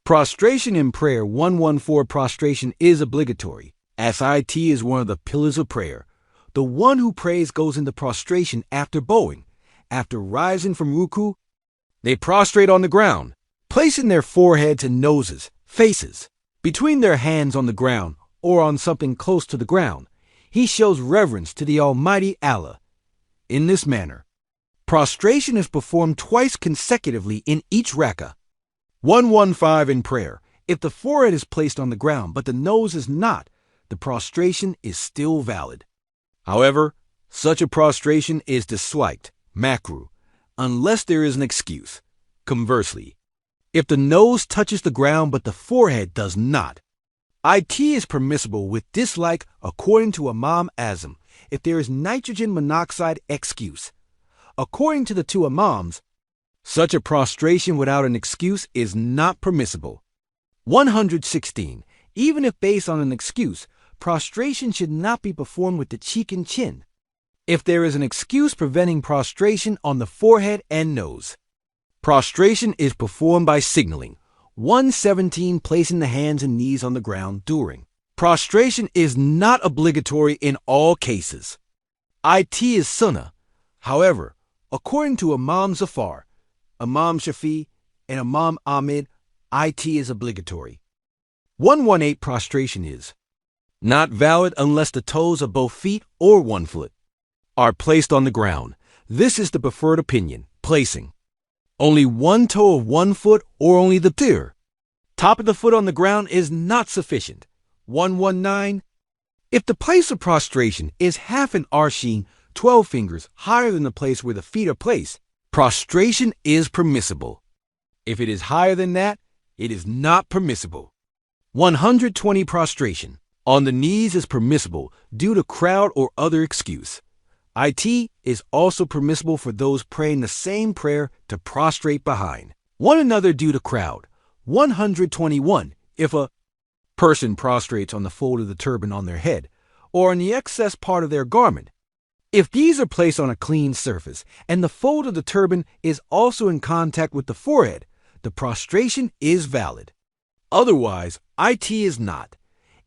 Prostration in Prayer 114 Prostration is obligatory, as IT is one of the pillars of prayer. The one who prays goes into prostration after bowing. After rising from ruku, they prostrate on the ground, placing their foreheads and noses, faces, between their hands on the ground or on something close to the ground. He shows reverence to the Almighty Allah. In this manner, prostration is performed twice consecutively in each rak'ah. 115 in prayer. If the forehead is placed on the ground but the nose is not, the prostration is still valid. However, such a prostration is disliked, MAKRUH, unless there is an excuse. Conversely, if the nose touches the ground but the forehead does not, IT is permissible with dislike according to Imam AZAM if there is nitrogen monoxide excuse. According to the two Imams, such a prostration without an excuse is not permissible. 116. Even if based on an excuse, prostration should not be performed with the cheek and chin. If there is an excuse preventing prostration on the forehead and nose, prostration is performed by signaling. 117. Placing the hands and knees on the ground during prostration is not obligatory in all cases. It is sunnah. However, according to Imam ZUFFAR, Imam SHAFI'I, and Imam AHMED, it is obligatory. 118. Prostration is not valid unless the toes of both feet or one foot are placed on the ground. This is the preferred opinion. Placing only one toe of one foot or only the top of the foot on the ground is not sufficient. 119. If the place of prostration is half an arshin, 12 fingers higher than the place where the feet are placed, prostration is permissible. If it is higher than that, it is not permissible. 120. Prostration on the knees is permissible due to crowd or other excuse. It is also permissible for those praying the same prayer to prostrate behind one another due to crowd. 121. If a person prostrates on the fold of the turban on their head or on the excess part of their garment, if these are placed on a clean surface and the fold of the turban is also in contact with the forehead, the prostration is valid. Otherwise, it is not.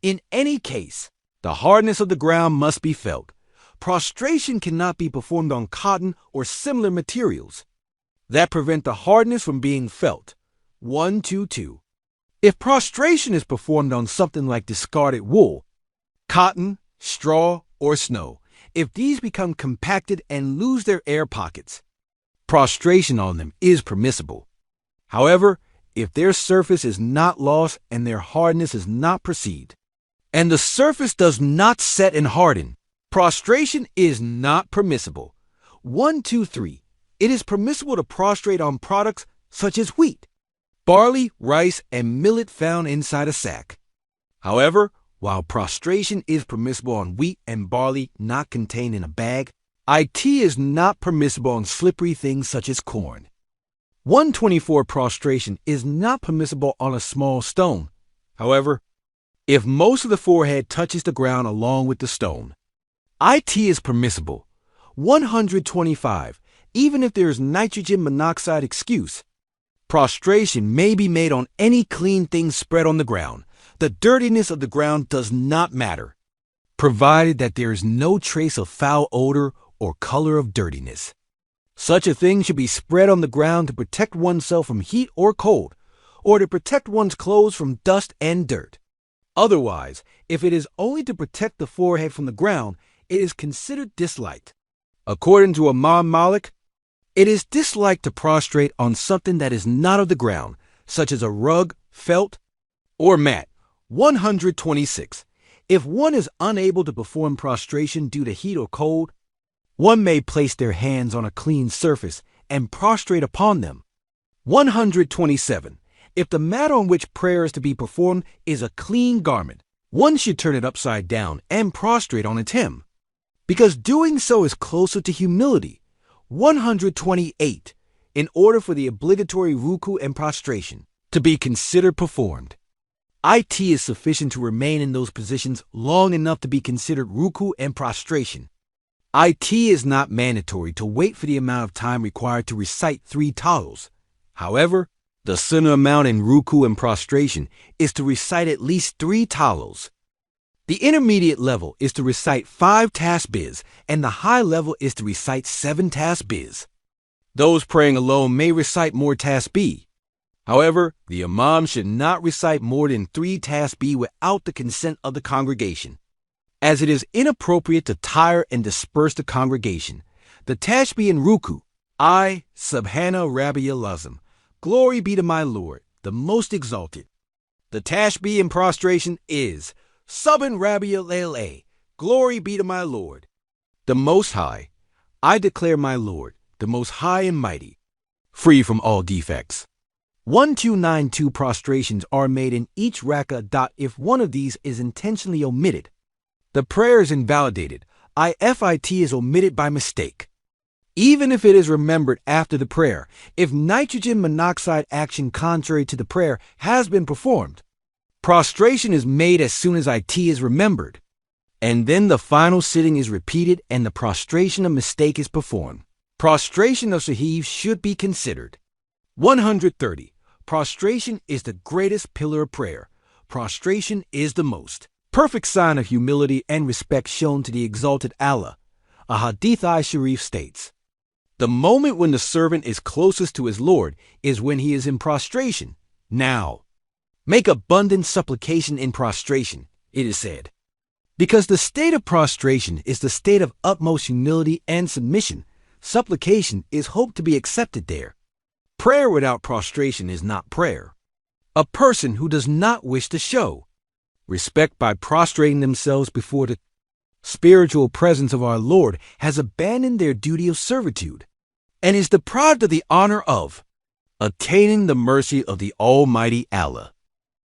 In any case, the hardness of the ground must be felt. Prostration cannot be performed on cotton or similar materials that prevent the hardness from being felt. 122. If prostration is performed on something like discarded wool, cotton, straw, or snow, if these become compacted and lose their air pockets, prostration on them is permissible. However, if their surface is not lost and their hardness is not perceived, and the surface does not set and harden, prostration is not permissible. 123. It is permissible to prostrate on products such as wheat, barley, rice, and millet found inside a sack. However, while prostration is permissible on wheat and barley not contained in a bag, it is not permissible on slippery things such as corn. 124. Prostration is not permissible on a small stone. However, if most of the forehead touches the ground along with the stone, it is permissible. 125. Even if there is nitrogen monoxide excuse, prostration may be made on any clean thing spread on the ground. The dirtiness of the ground does not matter, provided that there is no trace of foul odor or color of dirtiness. Such a thing should be spread on the ground to protect oneself from heat or cold, or to protect one's clothes from dust and dirt. Otherwise, if it is only to protect the forehead from the ground, it is considered disliked. According to Imam Malik, it is disliked to prostrate on something that is not of the ground, such as a rug, felt, or mat. 126. If one is unable to perform prostration due to heat or cold, one may place their hands on a clean surface and prostrate upon them. 127. If the mat on which prayer is to be performed is a clean garment, one should turn it upside down and prostrate on its hem, because doing so is closer to humility. 128. In order for the obligatory ruku and prostration to be considered performed, it is sufficient to remain in those positions long enough to be considered ruku and prostration. It is not mandatory to wait for the amount of time required to recite 3 tawils. However, The sunnah amount in ruku and prostration is to recite at least 3 talos. The intermediate level is to recite 5 tasbihs, and the high level is to recite 7 tasbihs. Those praying alone may recite more tasbih. However, the imam should not recite more than 3 tasbih without the consent of the congregation, as it is inappropriate to tire and disperse the congregation. The tasbih in ruku, I, Subhana Rabbiyal Azam, glory be to my Lord, the most exalted. The tasbih in prostration is Subhan Rabbiyal A, glory be to my Lord, the Most High. I declare my Lord, the Most High and Mighty, free from all defects. 1292 prostrations are made in each rak'ah. If one of these is intentionally omitted, the prayer is invalidated. If is omitted by mistake. Even if it is remembered after the prayer, if nitrogen monoxide action contrary to the prayer has been performed, prostration is made as soon as it is remembered, and then the final sitting is repeated and the prostration of mistake is performed. Prostration of sahih should be considered. 130. Prostration is the greatest pillar of prayer. Prostration is the most perfect sign of humility and respect shown to the exalted Allah. A hadith sharif states, "The moment when the servant is closest to his Lord is when he is in prostration. Now, make abundant supplication in prostration," it is said. Because the state of prostration is the state of utmost humility and submission, supplication is hoped to be accepted there. Prayer without prostration is not prayer. A person who does not wish to show respect by prostrating themselves before the spiritual presence of our Lord has abandoned their duty of servitude and is deprived of the honor of attaining the mercy of the Almighty Allah.